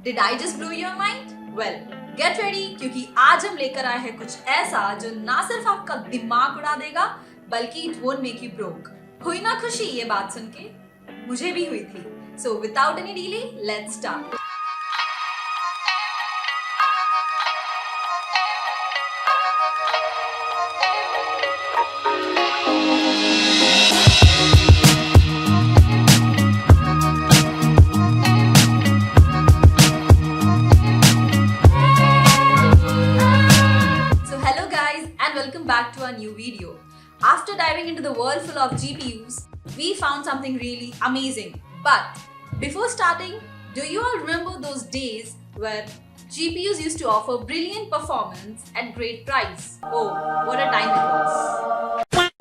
Did I just blow your mind? Well, get ready क्योंकि आज हम लेकर आए हैं कुछ ऐसा जो ना सिर्फ आपका दिमाग उड़ा देगा बल्कि it won't make you broke. हुई ना खुशी ये बात सुन के? मुझे भी हुई थी. So without any delay, let's start. Welcome back to our new video. After diving into the world full of GPUs, we found something really amazing. But before starting, do you all remember those days where GPUs used to offer brilliant performance at great price? Oh, what a time it was.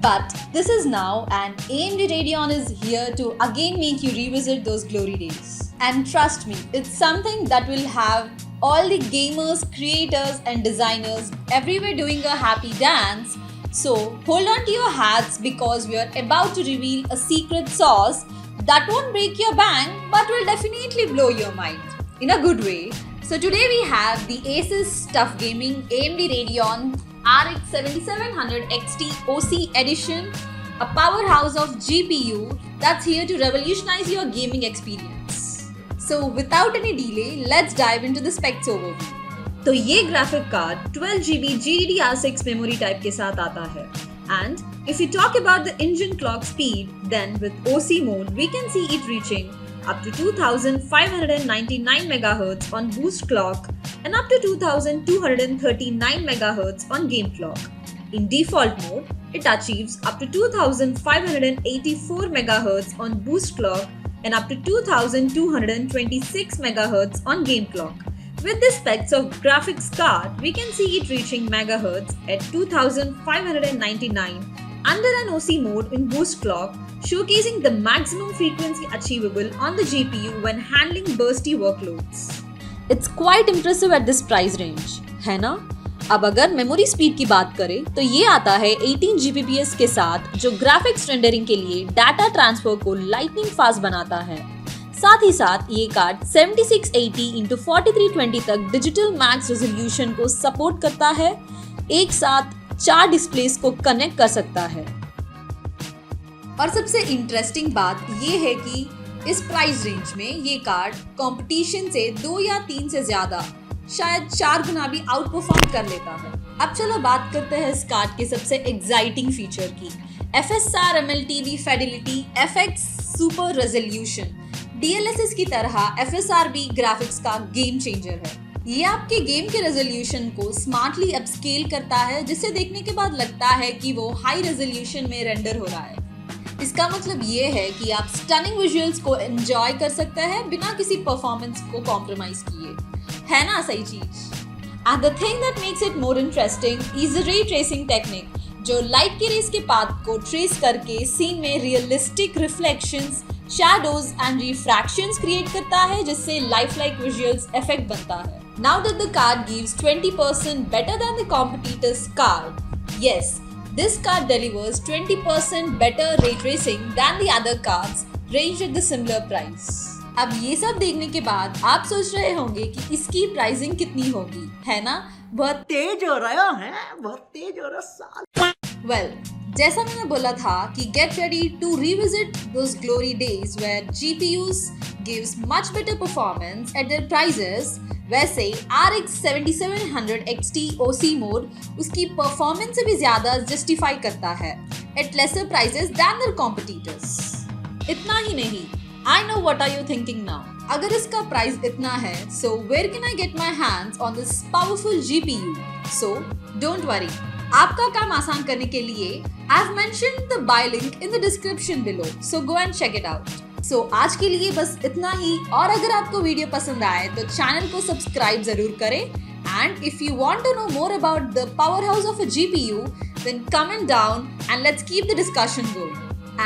But this is now and AMD Radeon is here to again make you revisit those glory days. And trust me, it's something that will have all the gamers, creators and designers everywhere doing a happy dance. So hold on to your hats because we are about to reveal a secret sauce that won't break your bank but will definitely blow your mind in a good way. So today we have the Asus TUF Gaming AMD Radeon RX 7700 XT OC Edition, a powerhouse of GPU that's here to revolutionize your gaming experience. So without any delay, let's dive into the specs overview. तो ये graphic card 12GB GDDR6 memory type के साथ आता है. And if we talk about the engine clock speed, then with OC mode, we can see it reaching up to 2599 MHz on boost clock and up to 2239 MHz on game clock. In default mode, it achieves up to 2584 MHz on boost clock and up to 2226 MHz on game clock. With the specs of graphics card, we can see it reaching megahertz at 2599 under an OC mode in boost clock, showcasing the maximum frequency achievable on the GPU when handling bursty workloads. It's quite impressive at this price range, है ना? अब अगर memory speed की बात करें तो ये आता है 18 Gbps के साथ जो ग्राफिक्स रेंडरिंग के लिए डाटा ट्रांसफर को लाइटनिंग फास्ट बनाता है. साथ ही साथ ये कार्ड 7680x4320 तक डिजिटल मैक्स रेजोल्यूशन को सपोर्ट करता है. एक साथ 4 डिस्प्लेस को कनेक्ट कर सकता है. और सबसे इंटरेस्टिंग बात ये है कि इस प्राइस रेंज में ये कार्ड कंपटीशन से 2 या 3 से ज्यादा शायद 4 गुना भी आउट परफॉर्म कर लेता है. अब चलो बात करते हैं इस कार्ड के सबसे एक्साइटिंग फीचर की. FSR MLTV Fidelity FX super resolution. DLSS की तरह FSR भी ग्राफिक्स का गेम चेंजर है. ये आपके गेम के रेजोल्यूशन को स्मार्टली अपस्केल करता है जिसे देखने के बाद लगता है कि वो हाई रेजोल्यूशन में रेंडर हो रहा है. इसका मतलब ये है कि आप स्टनिंग विजुअल्स को एंजॉय कर सकते हैं बिना किसी परफॉर्मेंस को कॉम्प्रोमाइज किए. है ना सही चीज? And the thing that makes it more interesting is the ray tracing technique, जो लाइट के रेस के पाथ को ट्रेस करके सीन में realistic reflections, shadows and refractions create करता है जिससे लाइफ लाइक विजुअल्स इफेक्ट बनता है. Now that the card gives 20% better than the competitor's card, yes, this card delivers 20% better ray tracing than the other cards ranged at the similar price. अब ये सब देखने के बाद आप सोच रहे होंगे कि इसकी प्राइसिंग कितनी होगी, है ना? बहुत तेज हो रहा है, बहुत तेज हो रहा साल. Well, जैसा मैंने बोला था कि get ready to revisit those glory days where GPUs gives much better performance at their prices. वैसे RX 7700 XT OC mode उसकी परफॉर्मेंस से भी ज्यादा जस्टिफाई करता है at lesser prices than their competitors. इतना ही नहीं, I know what are you thinking now. अगर इसका प्राइस इतना है, so where can I get my hands on this powerful GPU? So don't worry. आपका काम आसान करने के लिए I've mentioned the buy link in the description below. So go and check it out. So आज के लिए बस इतना ही. और अगर आपको वीडियो पसंद आए तो चैनल को सब्सक्राइब जरूर करें. And if you want to know more about the powerhouse of a GPU, then comment down and let's keep the discussion going.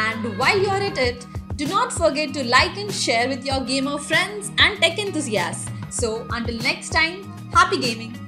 And while you're at it, do not forget to like and share with your gamer friends and tech enthusiasts. So until next time, happy gaming!